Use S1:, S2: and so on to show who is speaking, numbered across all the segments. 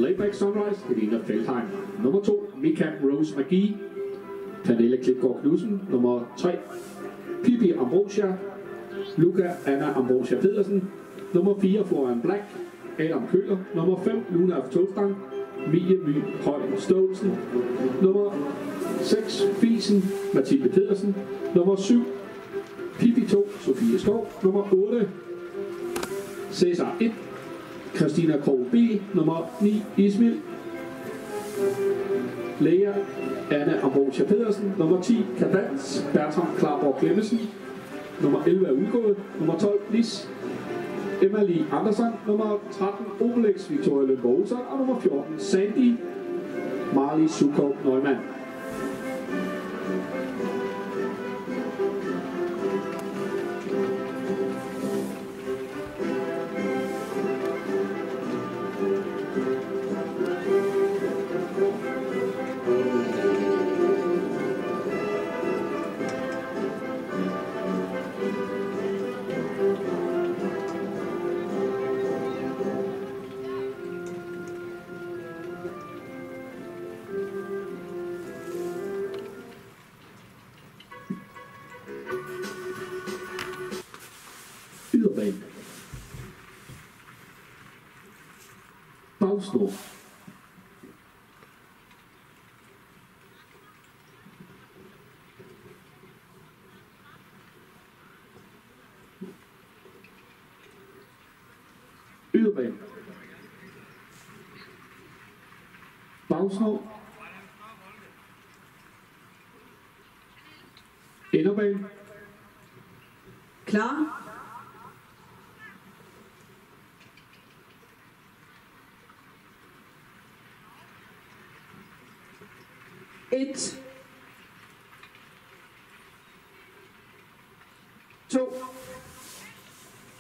S1: Layback Sunrise, Helena Feldheim. Nummer 2, Mika Rose McGee, Pernille Klitgaard Knudsen. Nummer 3, Pippi Ambrosia, Luca Anna Ambrosia Pedersen. Nummer 4, Florian Black, Adam Køller. Nummer 5, Luna af Togstang, Mie My Høj Staalsen. Nummer 6, Fisen, Mathilde Pedersen. Nummer 7, Pippi 2, Sofie Skov. Nummer 8, Cæsar 1, Christina Krog B. Nummer 9, Ismil Lea Anne Ambrosia Pedersen. Nummer 10, Kadans Bertram Klarborg Klemmesen. Nummer 11 er udgået. Nummer 12, Lis Emily Andersen. Nummer 13, Obelix Victoria Lønborg Olsen. Og nummer 14, Sandy Marley Sukov Neumann. Yderbane. Bagsnor. Yderbane. Bagsnor. Inderbane.
S2: Klar. Et. 2.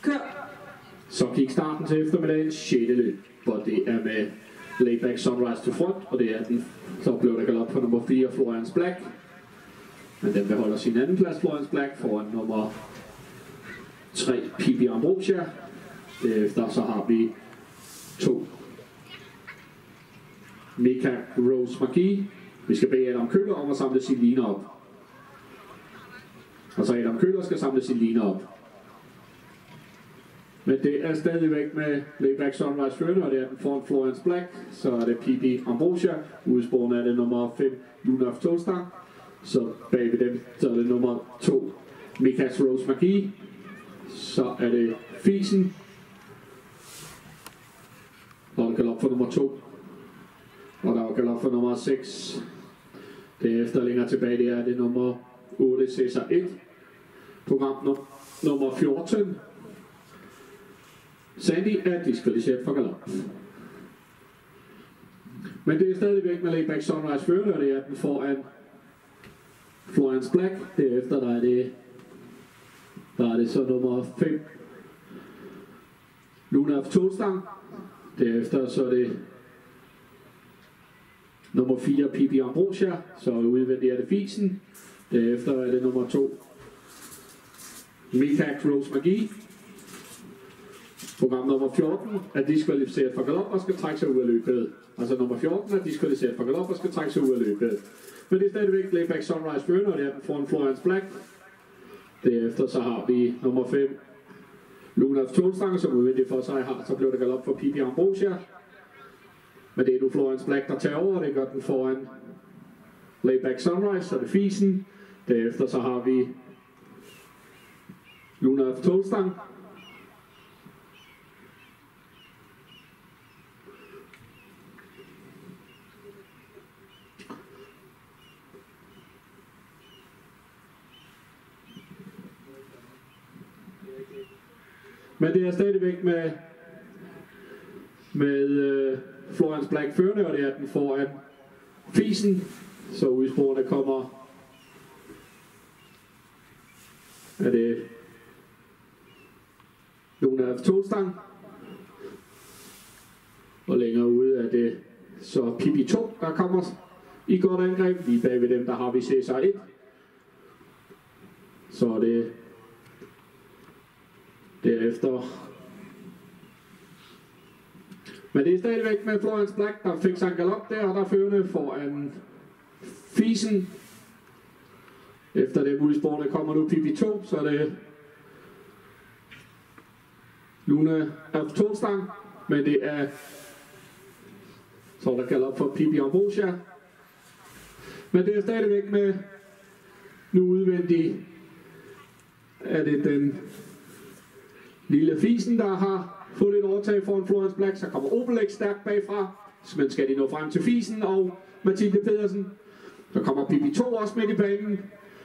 S2: Kør.
S1: Så gik starten til eftermiddagens 6. løb, hvor det er med Layback Sunrise til front, og det er den, så blev der galop på nummer 4, Florians Black. Men den beholder sin anden plads, Florians Black, foran nummer 3, Pippi Ambrosia. Derefter så har vi 2, Mika Rose McGee. Vi skal bede Adam Køller om at samle sin line op. Og så Adam Køller skal samle sin line op. Men det er stadigvæk med Layback Sunrise førende, og det er den foran Florians Black. Så er det Pippi Ambrosia. Udsporen er det nummer 5, Luna af Togstang. Så bag ved dem, så er det nummer 2, Mika Rose McGee. Så er det Fisen. Og en galop for nummer 2. Og der er galop for nummer 6. Derefter længere tilbage, det er det nummer 8, Cæsar 1. Program nummer 14. Sandy er diskvalificeret for galop. Men det er stadigvæk med Layback Sunrise førende, og det er den foran Florians Black. Derefter der er det så nummer 5, Luna af Togstang. Derefter så er det nummer 4, Pippi Ambrosia. Så udvendigt er det Fisen. Derefter er det nummer 2, Mika Rose McGee. Program nummer 14 er diskvalificeret for galop og skal trække sig ud af løbet. Altså nummer 14 er diskvalificeret for galop og skal trække sig ud af løbet. Men det er stadigvæk Layback Sunrise førende, og det er den foran Florians Black. Derefter så har vi nummer 5, Luna af Togstang, som udvendigt for sig har. Så blev det galop for Pippi Ambrosia. Men det er nu Florians Black, der tager over, og det gør den foran Layback Sunrise, så er det Fisen. Derefter så har vi Luna af Togstang. Men det er stadigvæk med Florians Black førende, og det er den foran Fisen. Så udsporene kommer, er det Luna af Togstang. Og længere ude er det så Pippi 2, der kommer i godt angreb. Lige bag ved dem, der har vi Cæsar 1. Så er det derefter Men det er stadigvæk med Florence Black, der fik sig en galop der, og der førende foran Fisen. Efter det udsporene kommer nu Pippi 2, så er det Luna af Tolstang, men det er så der galop for Pippi Ambrosia. Men det er stadigvæk med nu udvendigt, er det den lille Fisen, der har fået et overtag foran Florence Black. Så kommer Obelix stærkt bagfra, men skal de nå frem til Fisen og Mathilde Pedersen. Så kommer Pippi 2 også midt i banen.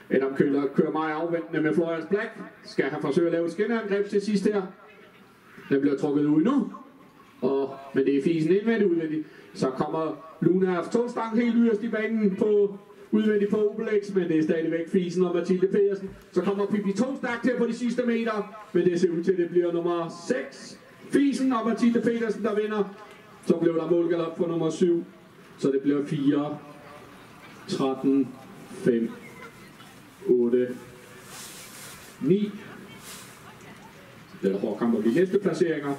S1: Adam Køller kører meget afventende med Florence Black. Skal han forsøge at lave et skinneangreb til sidst her. Den bliver trukket ud nu. Men det er Fisen indvendigt udvendigt. Så kommer Luna af Tolstang helt yderst i banen på udvendigt på Obelix, men det er stadigvæk Fisen og Mathilde Pedersen. Så kommer Pippi 2 stærkt til på de sidste meter, men det ser ud til, at det bliver nummer 6. Fisen og Mathilde Pedersen, der vinder. Så blev der målgalop for nummer 7, så det bliver 4, 13, 5, 8, 9. Det er hård kamp om de næste placeringer.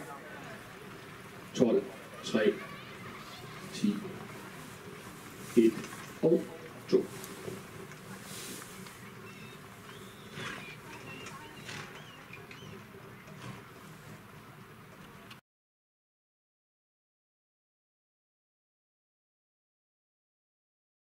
S1: 12, 3, 10, 1 og